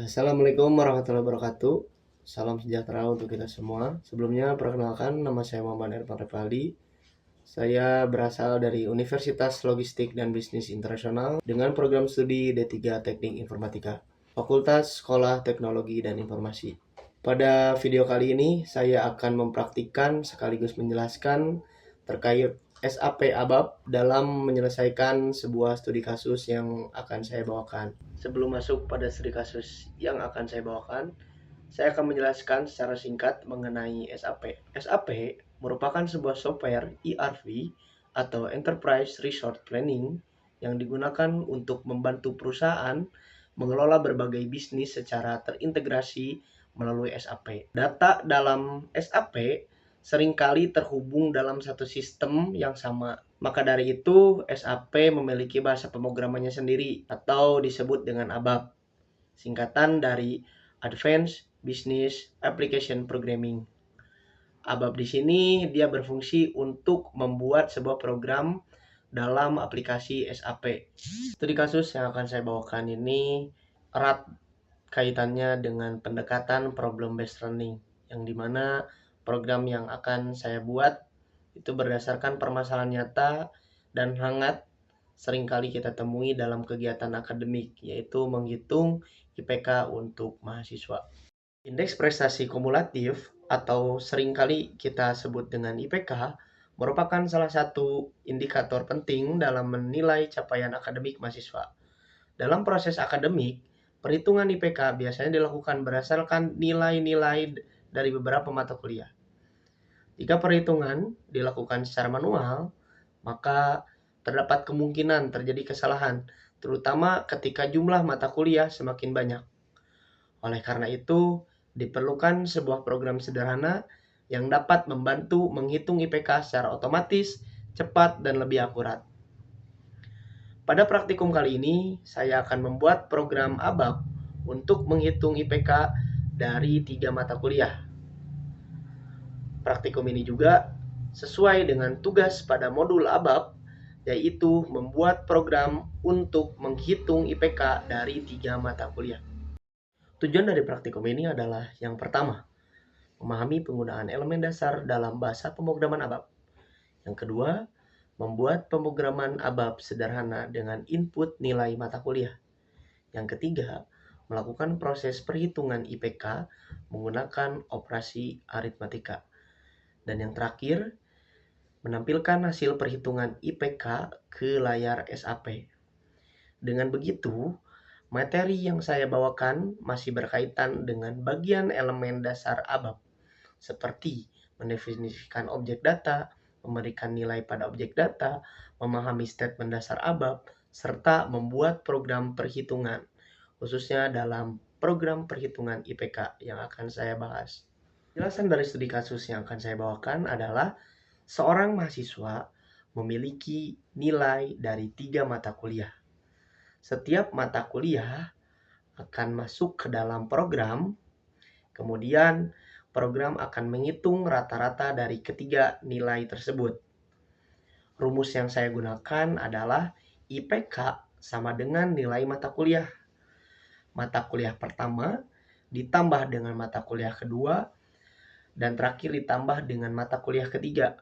Assalamualaikum warahmatullahi wabarakatuh. Salam sejahtera untuk kita semua. Sebelumnya, perkenalkan, nama saya Muhammad Irfan Revali. Saya berasal dari Universitas Logistik dan Bisnis Internasional dengan program studi D3 Teknik Informatika, Fakultas Sekolah Teknologi dan Informasi. Pada video kali ini, saya akan mempraktikkan sekaligus menjelaskan terkait SAP ABAP dalam menyelesaikan sebuah studi kasus yang akan saya bawakan. Sebelum masuk pada studi kasus yang akan saya bawakan, saya akan menjelaskan secara singkat mengenai SAP. SAP merupakan sebuah software ERP atau Enterprise Resource Planning yang digunakan untuk membantu perusahaan mengelola berbagai bisnis secara terintegrasi melalui SAP. Data dalam SAP seringkali terhubung dalam satu sistem yang sama. Maka dari itu, SAP memiliki bahasa pemrogramannya sendiri atau disebut dengan ABAP, singkatan dari Advanced Business Application Programming. ABAP di sini dia berfungsi untuk membuat sebuah program dalam aplikasi SAP. Studi kasus yang akan saya bawakan ini erat kaitannya dengan pendekatan problem based learning, yang dimana program yang akan saya buat itu berdasarkan permasalahan nyata dan hangat seringkali kita temui dalam kegiatan akademik, yaitu menghitung IPK untuk mahasiswa. Indeks prestasi kumulatif atau seringkali kita sebut dengan IPK merupakan salah satu indikator penting dalam menilai capaian akademik mahasiswa. Dalam proses akademik, perhitungan IPK biasanya dilakukan berdasarkan nilai-nilai dari beberapa mata kuliah. Jika perhitungan dilakukan secara manual, maka terdapat kemungkinan terjadi kesalahan, terutama ketika jumlah mata kuliah semakin banyak. Oleh karena itu, diperlukan sebuah program sederhana yang dapat membantu menghitung IPK secara otomatis, cepat, dan lebih akurat. Pada praktikum kali ini, saya akan membuat program ABAP untuk menghitung IPK dari 3 mata kuliah. Praktikum ini juga sesuai dengan tugas pada modul ABAP, yaitu membuat program untuk menghitung IPK dari 3 mata kuliah. Tujuan dari praktikum ini adalah yang pertama, memahami penggunaan elemen dasar dalam bahasa pemrograman ABAP. Yang kedua, membuat pemrograman ABAP sederhana dengan input nilai mata kuliah. Yang ketiga, melakukan proses perhitungan IPK menggunakan operasi aritmatika. Dan yang terakhir, menampilkan hasil perhitungan IPK ke layar SAP. Dengan begitu, materi yang saya bawakan masih berkaitan dengan bagian elemen dasar ABAP, seperti mendefinisikan objek data, memberikan nilai pada objek data, memahami statement dasar ABAP, serta membuat program perhitungan, khususnya dalam program perhitungan IPK yang akan saya bahas. Penjelasan dari studi kasus yang akan saya bawakan adalah seorang mahasiswa memiliki nilai dari 3 mata kuliah. Setiap mata kuliah akan masuk ke dalam program, kemudian program akan menghitung rata-rata dari ketiga nilai tersebut. Rumus yang saya gunakan adalah IPK sama dengan nilai mata kuliah. Mata kuliah pertama ditambah dengan mata kuliah kedua, dan terakhir ditambah dengan mata kuliah ketiga.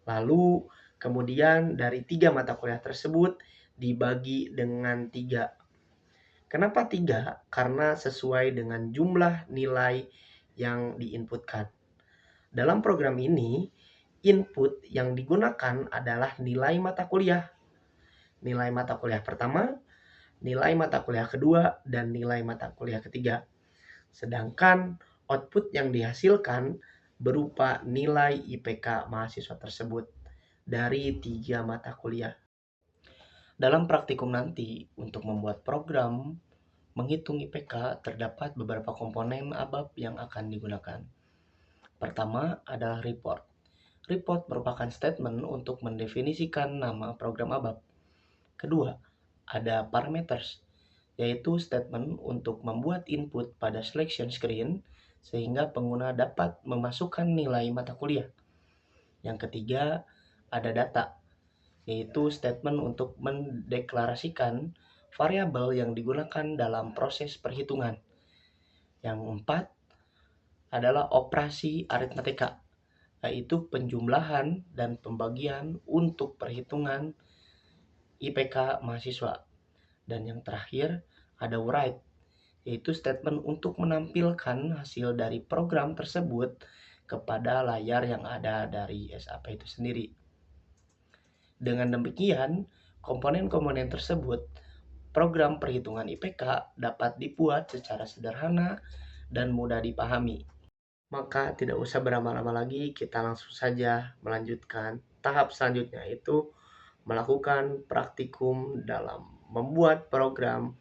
Lalu kemudian dari 3 mata kuliah tersebut dibagi dengan 3. Kenapa 3? Karena sesuai dengan jumlah nilai yang diinputkan. Dalam program ini, input yang digunakan adalah nilai mata kuliah. Nilai mata kuliah pertama, nilai mata kuliah kedua, dan nilai mata kuliah ketiga. Sedangkan output yang dihasilkan berupa nilai IPK mahasiswa tersebut dari 3 mata kuliah. Dalam praktikum nanti, untuk membuat program menghitung IPK, terdapat beberapa komponen ABAP yang akan digunakan. Pertama adalah report. Report merupakan statement untuk mendefinisikan nama program ABAP. Kedua, ada parameters, yaitu statement untuk membuat input pada selection screen sehingga pengguna dapat memasukkan nilai mata kuliah. Yang ketiga, ada data, yaitu statement untuk mendeklarasikan variabel yang digunakan dalam proses perhitungan. Yang keempat adalah operasi aritmatika, yaitu penjumlahan dan pembagian untuk perhitungan IPK mahasiswa. Dan yang terakhir ada write, yaitu statement untuk menampilkan hasil dari program tersebut kepada layar yang ada dari SAP itu sendiri. Dengan demikian, komponen-komponen tersebut, program perhitungan IPK dapat dibuat secara sederhana dan mudah dipahami. Maka tidak usah berlama-lama lagi, kita langsung saja melanjutkan tahap selanjutnya, yaitu melakukan praktikum dalam membuat program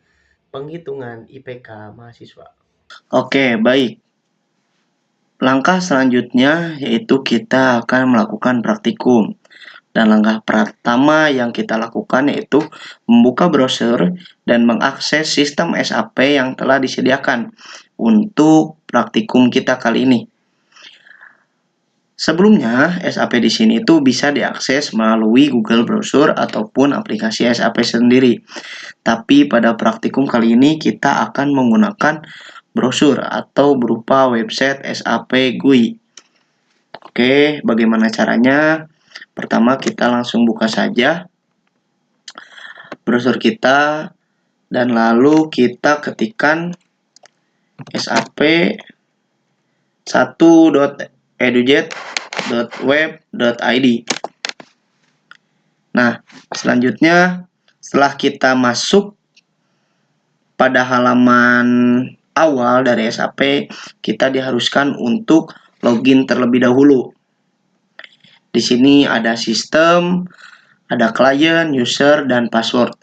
penghitungan IPK mahasiswa. Oke, baik. Langkah selanjutnya yaitu kita akan melakukan praktikum. Dan langkah pertama yang kita lakukan yaitu membuka browser dan mengakses sistem SAP yang telah disediakan untuk praktikum kita kali ini. Sebelumnya, SAP di sini itu bisa diakses melalui Google Browser ataupun aplikasi SAP sendiri. Tapi pada praktikum kali ini kita akan menggunakan brosur atau berupa website SAP GUI. Oke, bagaimana caranya? Pertama kita langsung buka saja browser kita dan lalu kita ketikkan SAP 1.edujet.web.id. Nah, selanjutnya setelah kita masuk pada halaman awal dari SAP, kita diharuskan untuk login terlebih dahulu. Di sini ada sistem, ada klien, user, dan password.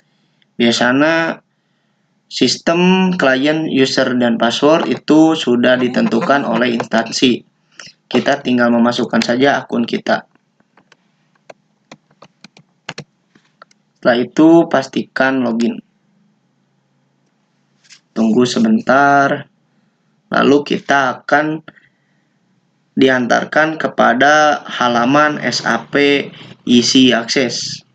Biasanya sistem, klien, user, dan password itu sudah ditentukan oleh instansi. Kita tinggal memasukkan saja akun kita. Setelah itu pastikan login. Tunggu sebentar. Lalu kita akan diantarkan kepada halaman SAP Easy Access.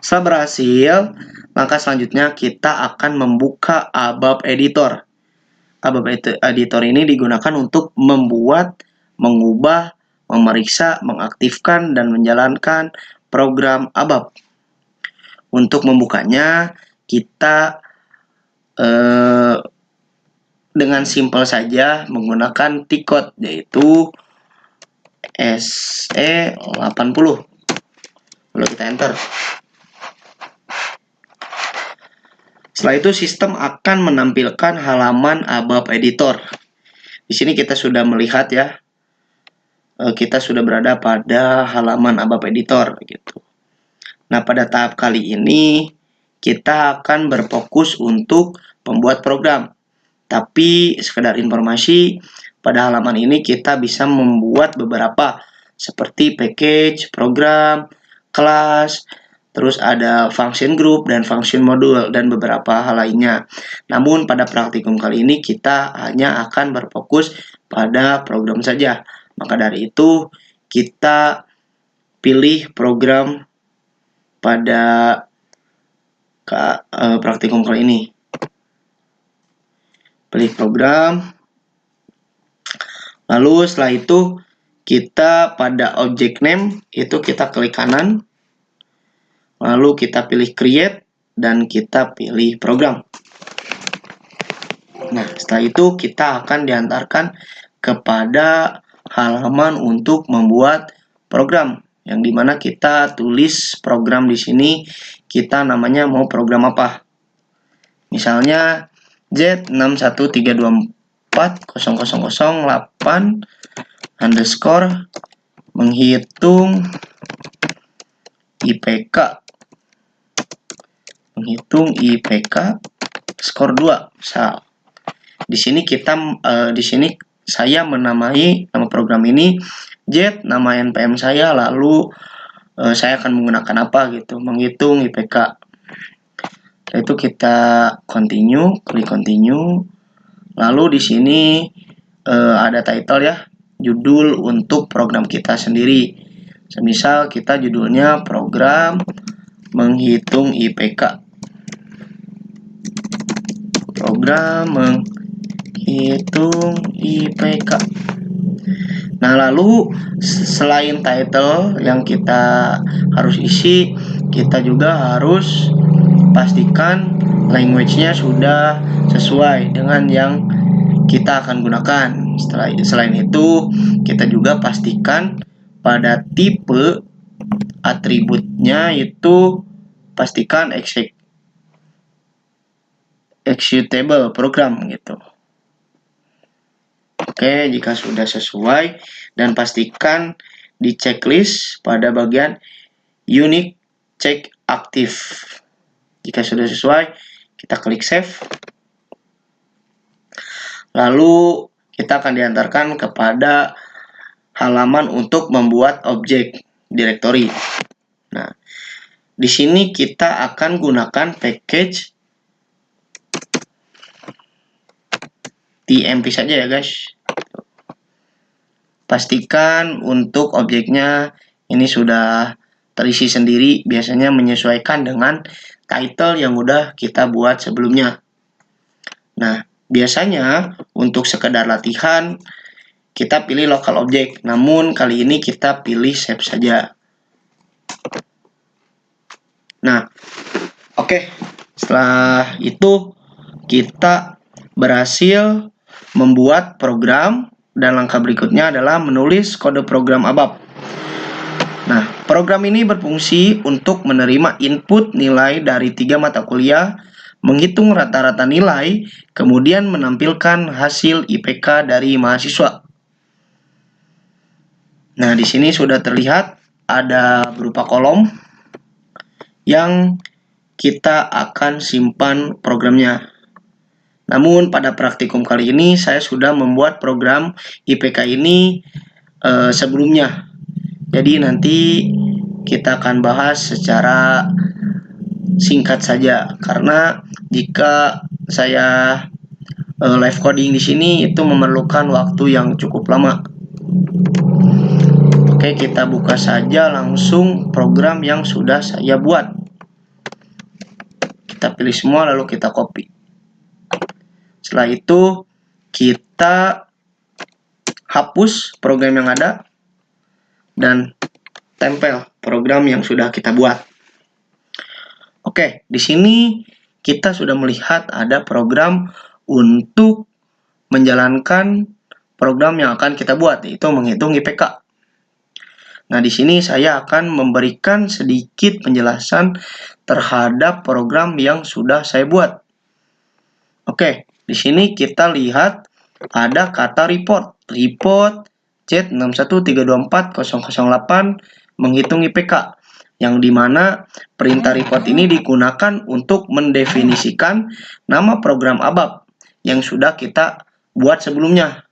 Setelah berhasil, maka selanjutnya kita akan membuka ABAP Editor. ABAP Editor ini digunakan untuk membuat, mengubah, memeriksa, mengaktifkan, dan menjalankan program ABAP. Untuk membukanya, kita dengan simpel saja menggunakan T-code, yaitu SE80. Lalu kita enter. Setelah itu sistem akan menampilkan halaman ABAP Editor. Di sini kita sudah melihat ya, kita sudah berada pada halaman ABAP Editor gitu. Nah, pada tahap kali ini kita akan berfokus untuk membuat program. Tapi sekedar informasi, pada halaman ini kita bisa membuat beberapa seperti package, program, kelas, terus ada function group dan function module dan beberapa hal lainnya. Namun pada praktikum kali ini kita hanya akan berfokus pada program saja. Maka dari itu kita pilih program pada praktikum kali ini. Pilih program. Lalu setelah itu kita pada object name itu kita klik kanan. Lalu kita pilih create dan kita pilih program. Nah, setelah itu kita akan diantarkan kepada halaman untuk membuat program, yang dimana kita tulis program di sini kita namanya mau program apa. Misalnya Z613240008 underscore menghitung IPK skor 2 misal. Di sini saya menamai nama program ini Z, nama NPM saya, lalu saya akan menggunakan apa gitu, menghitung IPK. Itu kita continue, klik continue. Lalu di sini ada title ya, judul untuk program kita sendiri. Semisal kita judulnya program menghitung IPK. program menghitung IPK. Nah, lalu selain title yang kita harus isi, kita juga harus pastikan language-nya sudah sesuai dengan yang kita akan gunakan. Selain itu, kita juga pastikan pada tipe atributnya itu pastikan executable program gitu. Oke, jika sudah sesuai, dan pastikan di checklist pada bagian unique check aktif. Jika sudah sesuai, kita klik save. Lalu kita akan diantarkan kepada halaman untuk membuat objek directory. Nah, di sini kita akan gunakan package tmp saja ya guys. Pastikan untuk objeknya ini sudah terisi sendiri, biasanya menyesuaikan dengan title yang udah kita buat sebelumnya. Nah, biasanya untuk sekedar latihan kita pilih local object, namun kali ini kita pilih shape saja. Nah, oke. Setelah itu kita berhasil membuat program, dan langkah berikutnya adalah menulis kode program ABAP. Nah, program ini berfungsi untuk menerima input nilai dari 3 mata kuliah, menghitung rata-rata nilai, kemudian menampilkan hasil IPK dari mahasiswa. Nah, di sini sudah terlihat ada berupa kolom yang kita akan simpan programnya. Namun pada praktikum kali ini saya sudah membuat program IPK ini sebelumnya. Jadi nanti kita akan bahas secara singkat saja, karena jika saya live coding di sini itu memerlukan waktu yang cukup lama. Oke, kita buka saja langsung program yang sudah saya buat. Kita pilih semua lalu kita copy. Setelah itu kita hapus program yang ada dan tempel program yang sudah kita buat. Oke, di sini kita sudah melihat ada program untuk menjalankan program yang akan kita buat, yaitu menghitung IPK. Nah, di sini saya akan memberikan sedikit penjelasan terhadap program yang sudah saya buat. Oke, di sini kita lihat ada kata report Z613240008 menghitung IPK, yang dimana perintah report ini digunakan untuk mendefinisikan nama program ABAP yang sudah kita buat sebelumnya.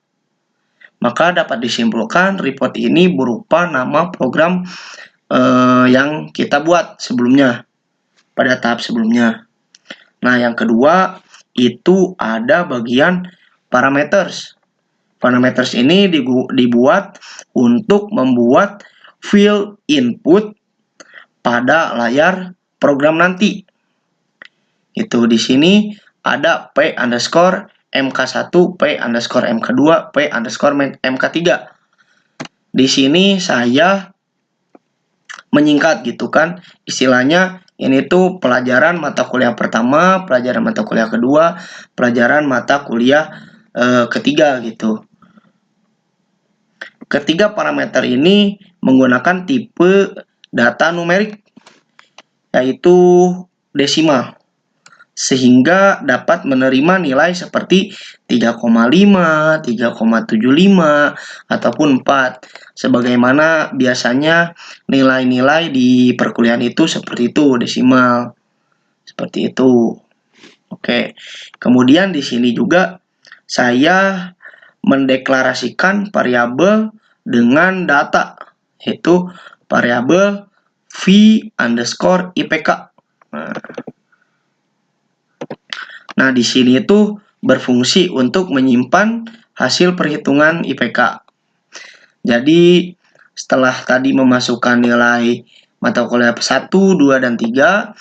Maka dapat disimpulkan report ini berupa nama program yang kita buat sebelumnya, pada tahap sebelumnya. Nah, yang kedua itu ada bagian parameters. Parameters ini dibuat untuk membuat field input pada layar program nanti. Itu di sini ada P_MK1, P_MK2, P_MK3. Di sini saya menyingkat gitu kan, istilahnya ini tuh pelajaran mata kuliah pertama, pelajaran mata kuliah kedua, pelajaran mata kuliah ketiga gitu. Ketiga parameter ini menggunakan tipe data numerik, yaitu desimal, sehingga dapat menerima nilai seperti 3,5, 3,75, ataupun 4. Sebagaimana biasanya nilai-nilai di perkuliahan itu seperti itu, desimal. Seperti itu. Oke. Kemudian di sini juga saya mendeklarasikan variabel dengan data, yaitu variabel v_IPK. Nah, di sini itu berfungsi untuk menyimpan hasil perhitungan IPK. Jadi, setelah tadi memasukkan nilai mata kuliah 1, 2, dan 3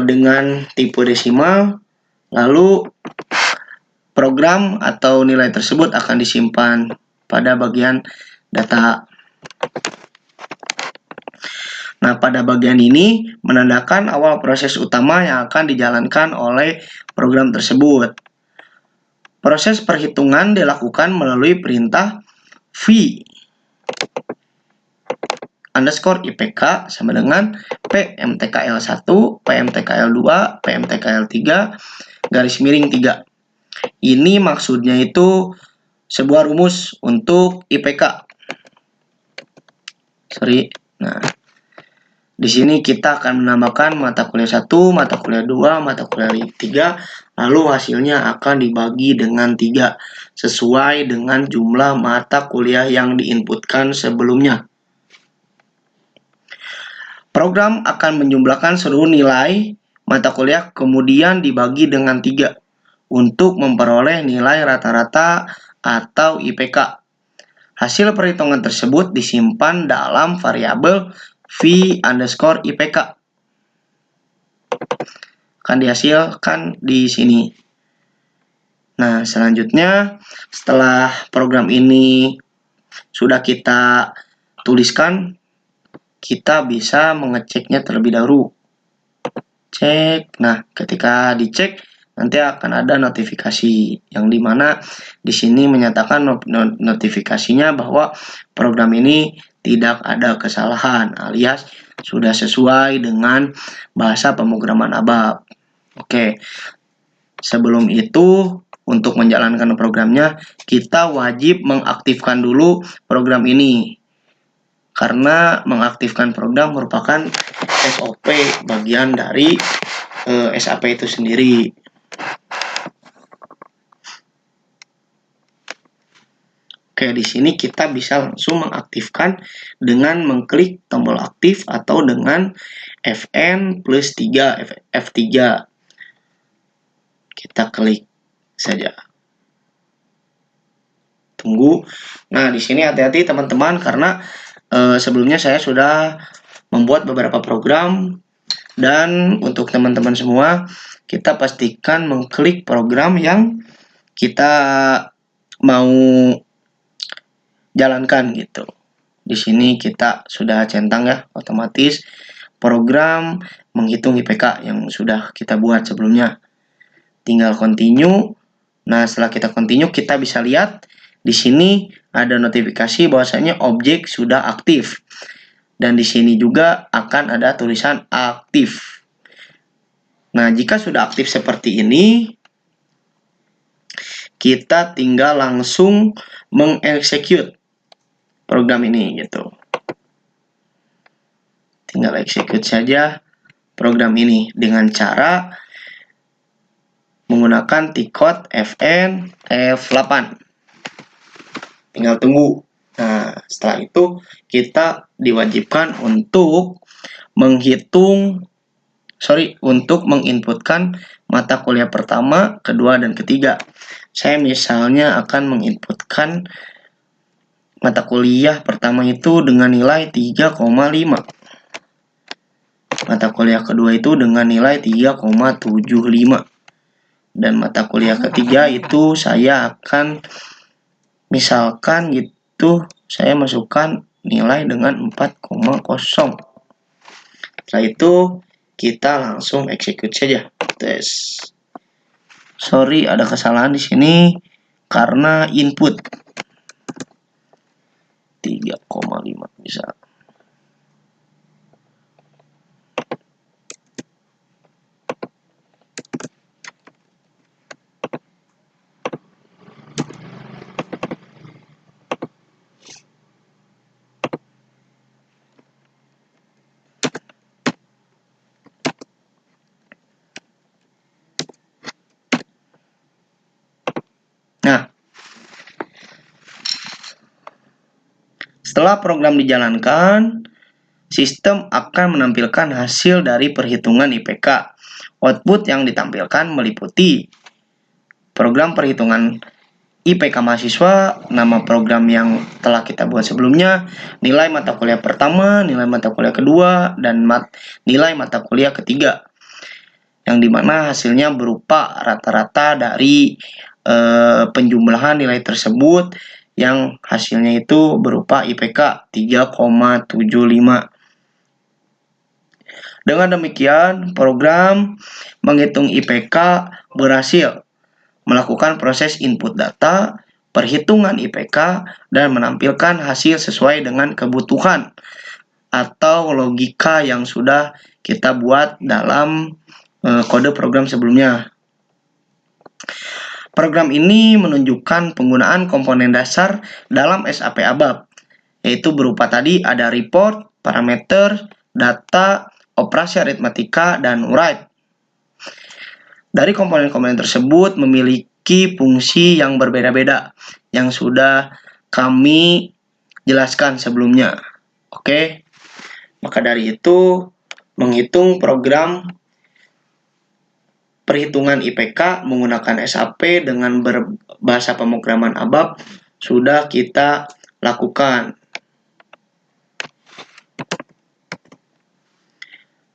dengan tipe desimal, Lalu program atau nilai tersebut akan disimpan pada bagian data. Nah, pada bagian ini menandakan awal proses utama yang akan dijalankan oleh program tersebut. Proses perhitungan dilakukan melalui perintah v underscore IPK sama dengan PMTKL1, PMTKL2, PMTKL3, garis miring 3. Ini maksudnya itu sebuah rumus untuk IPK. Nah, di sini kita akan menambahkan mata kuliah 1, mata kuliah 2, mata kuliah 3, lalu hasilnya akan dibagi dengan 3 sesuai dengan jumlah mata kuliah yang diinputkan sebelumnya. Program akan menjumlahkan seluruh nilai mata kuliah kemudian dibagi dengan 3 untuk memperoleh nilai rata-rata atau IPK. Hasil perhitungan tersebut disimpan dalam variabel v underscore IPK. Akan dihasilkan di sini. Nah, selanjutnya setelah program ini sudah kita tuliskan, kita bisa mengeceknya terlebih dahulu. Cek. Nah, ketika dicek nanti akan ada notifikasi yang dimana di sini menyatakan notifikasinya bahwa program ini tidak ada kesalahan alias sudah sesuai dengan bahasa pemrograman ABAP. Oke. Sebelum itu, untuk menjalankan programnya, kita wajib mengaktifkan dulu program ini. Karena mengaktifkan program merupakan SOP bagian dari SAP itu sendiri. Oke, di sini kita bisa langsung mengaktifkan dengan mengklik tombol aktif atau dengan Fn plus 3, F3. Kita klik saja. Tunggu. Nah, di sini hati-hati teman-teman karena sebelumnya saya sudah membuat beberapa program dan untuk teman-teman semua kita pastikan mengklik program yang kita mau jalankan gitu. Di sini kita sudah centang ya otomatis program menghitung IPK yang sudah kita buat sebelumnya. Tinggal continue. Nah, setelah kita continue kita bisa lihat di sini ada notifikasi bahwasanya objek sudah aktif. Dan di sini juga akan ada tulisan aktif. Nah, jika sudah aktif seperti ini, kita tinggal langsung mengeksekut program ini gitu. Tinggal eksekut saja program ini dengan cara menggunakan T-code Fn F8. Tinggal tunggu. Nah, setelah itu kita diwajibkan untuk menginputkan mata kuliah pertama, kedua, dan ketiga. Saya misalnya akan menginputkan mata kuliah pertama itu dengan nilai 3,5. Mata kuliah kedua itu dengan nilai 3,75. Dan mata kuliah ketiga itu saya akan misalkan gitu, saya masukkan nilai dengan 4,0. Setelah itu kita langsung execute saja. Tes. Sorry, ada kesalahan di sini karena input 3,5 bisa. Nah, setelah program dijalankan, sistem akan menampilkan hasil dari perhitungan IPK. Output yang ditampilkan meliputi program perhitungan IPK mahasiswa, nama program yang telah kita buat sebelumnya, nilai mata kuliah pertama, nilai mata kuliah kedua, dan nilai mata kuliah ketiga. yang dimana hasilnya berupa rata-rata dari penjumlahan nilai tersebut yang hasilnya itu berupa IPK 3,75. Dengan demikian, program menghitung IPK berhasil melakukan proses input data, perhitungan IPK, dan menampilkan hasil sesuai dengan kebutuhan atau logika yang sudah kita buat dalam kode program sebelumnya. Program ini menunjukkan penggunaan komponen dasar dalam SAP ABAP, yaitu berupa tadi ada report, parameter, data, operasi aritmatika, dan write. Dari komponen-komponen tersebut memiliki fungsi yang berbeda-beda yang sudah kami jelaskan sebelumnya. Oke, maka dari itu menghitung program perhitungan IPK menggunakan SAP dengan berbahasa pemrograman ABAP sudah kita lakukan.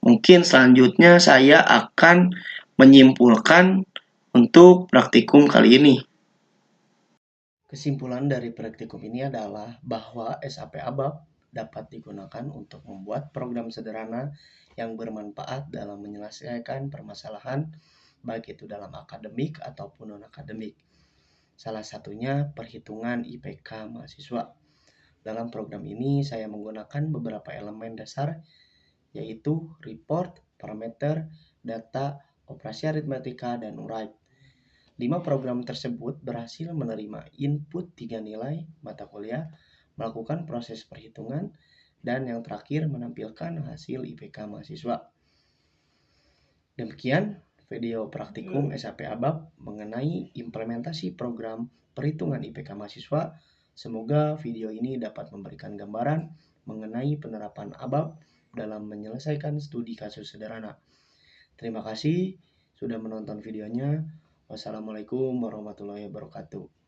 Mungkin selanjutnya saya akan menyimpulkan untuk praktikum kali ini. Kesimpulan dari praktikum ini adalah bahwa SAP ABAP dapat digunakan untuk membuat program sederhana yang bermanfaat dalam menyelesaikan permasalahan, baik itu dalam akademik ataupun non-akademik. Salah satunya perhitungan IPK mahasiswa. Dalam program ini saya menggunakan beberapa elemen dasar, yaitu report, parameter, data, operasi aritmatika, dan write. 5 program tersebut berhasil menerima input 3 nilai mata kuliah, melakukan proses perhitungan, dan yang terakhir menampilkan hasil IPK mahasiswa. Demikian video praktikum SAP ABAP mengenai implementasi program perhitungan IPK mahasiswa. Semoga video ini dapat memberikan gambaran mengenai penerapan ABAP dalam menyelesaikan studi kasus sederhana. Terima kasih sudah menonton videonya. Wassalamualaikum warahmatullahi wabarakatuh.